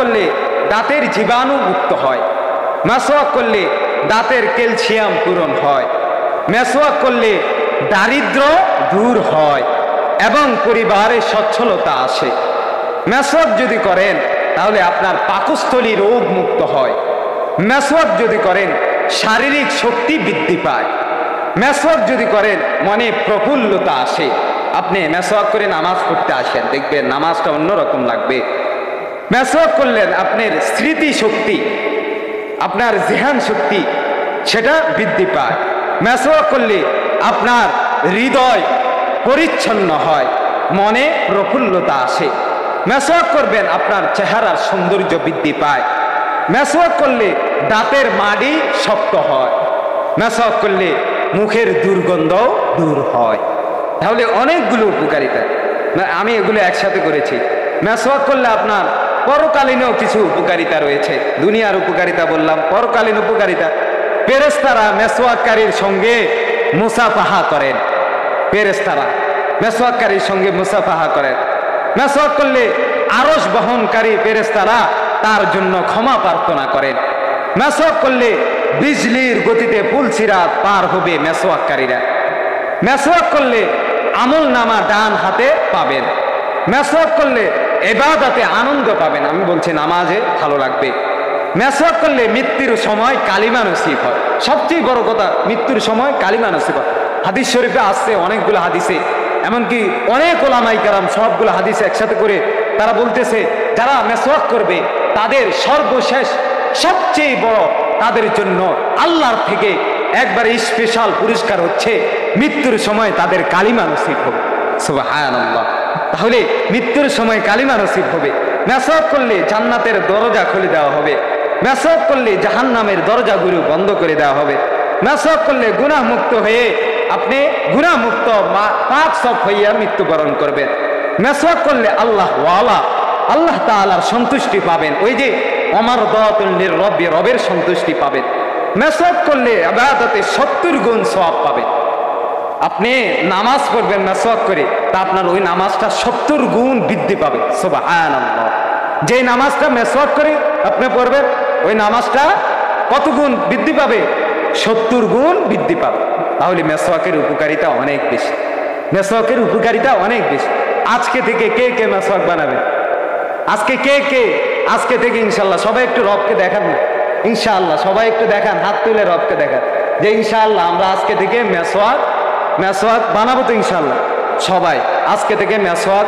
করলে দাঁতের জীবাণু মুক্ত হয়, মেসওয়াক করলে দাঁতের ক্যালসিয়াম পূরণ হয়, মেসওয়াক করলে দারিদ্র্য দূর হয় এবং পরিবারে সচ্ছলতা আসে। মেসওয়াক যদি করেন তাহলে আপনার পাকস্থলী রোগ মুক্ত হয়। মেসওয়াক যদি করেন শারীরিক শক্তি বৃদ্ধি পায়। মেসওয়াক যদি করেন মনে প্রফুল্লতা আসে। আপনি মেসওয়াক করে নামাজ পড়তে আসেন, দেখবেন নামাজটা অন্যরকম লাগবে। মেসওয়াক করলেন আপনার স্মৃতি শক্তি, আপনার জেহান শক্তি সেটা বৃদ্ধি পায়। মেসওয়াক করলে আপনার হৃদয় পরিচ্ছন্ন হয়, মনে প্রফুল্লতা আসে। মেসওয়াক করবেন আপনার চেহারার সৌন্দর্য বৃদ্ধি পায়। মেসওয়াক করলে দাঁতের মাড়ি শক্ত হয়। মেসওয়াক করলে মুখের দুর্গন্ধ দূর হয়। তাহলে অনেকগুলো উপকারিতা, আমি এগুলো একসাথে করেছি। মেসওয়াক করলে আপনার পরকালীনও কিছু উপকারিতা রয়েছে। দুনিয়ার উপকারিতা বললাম, পরকালীন উপকারিতা। ফেরেশতারা মেসওয়াককারীর সঙ্গে মুসাফাহা করেন। ফেরেশতারা মেসওয়াককারীর সঙ্গে মুসাফাহা করেন। মেসওয়াক করলে আরশ বহনকারী ফেরেশতারা তার জন্য ক্ষমা প্রার্থনা করেন। মেসওয়াক করলে বিজলির গতিতে পুলসিরাত পার হবে মেসওয়াককারীরা। মেসওয়াক করলে আমল নামা ডান হাতে পাবেন। মেসওয়াক করলে ইবাদতে আনন্দ পাবেন। আমি বলছি নামাজে ভালো লাগবে। মেসওয়াক করলে মৃত্যুর সময় কালিমা নসিব হয়। সবচেয়ে বড় কথা, মৃত্যুর সময় কালিমা নসিব হয়। হাদিস শরীফে আসছে অনেকগুলো হাদিসে, এমনকি অনেক ওলামায়ে কেরাম সবগুলো হাদিস একসাথে করে তারা বলতেছে যারা মেসওয়াক করবে তাদের সর্বশেষ সবচেয়ে বড় তাদের জন্য আল্লাহর থেকে একবারে স্পেশাল পুরস্কার হচ্ছে মৃত্যুর সময় তাদের কালিমা নসিব হবে। সুবহানাল্লাহ। তাহলে মৃত্যুর সময় কালিমা নসিব হবে। মেসওয়াক করলে জান্নাতের দরজা খুলে দেওয়া হবে। মেসওয়াক করলে জাহান্নামের দরজাগুলো বন্ধ করে দেওয়া হবে। মেসওয়াক করলে গুনাহ মুক্ত হয়ে আপনি গুনাহ মুক্ত পাক সব হইয়া মৃত্যুবরণ করবেন। মেসওয়াক করলে আল্লাহ তাআলার সন্তুষ্টি পাবেন। ওই যে অমারদাতুল লিররব্বি, রবের সন্তুষ্টি পাবেন। মেসওয়াক করলে ইবাদতে 70 গুণ সওয়াব পাবেন। আপনি নামাজ পড়বেন মেসওয়াক করে, তা আপনার ওই নামাজটা 70 গুণ বৃদ্ধি পাবে। সুবহানাল্লাহ। যে নামাজটা মেসওয়াক করে আপনি পড়বেন ওই নামাজটা কত গুণ বৃদ্ধি পাবে? 70 গুণ বৃদ্ধি পাবে। তাহলে মেসওয়াকের উপকারিতা অনেক বেশি। মেসওয়াকের উপকারিতা অনেক বেশি। আজকে থেকে কে কে মেসওয়াক বানাবে? আজকে কে আজকে থেকে ইনশাআল্লাহ সবাই একটু রবকে দেখান না। ইনশাআল্লাহ সবাই একটু দেখান, হাত তুলে রবকে দেখান যে ইনশাআল্লাহ আমরা আজকে থেকে মেসওয়াক বানাবো। তো ইনশাআল্লাহ সবাই আজকে থেকে মেসওয়াক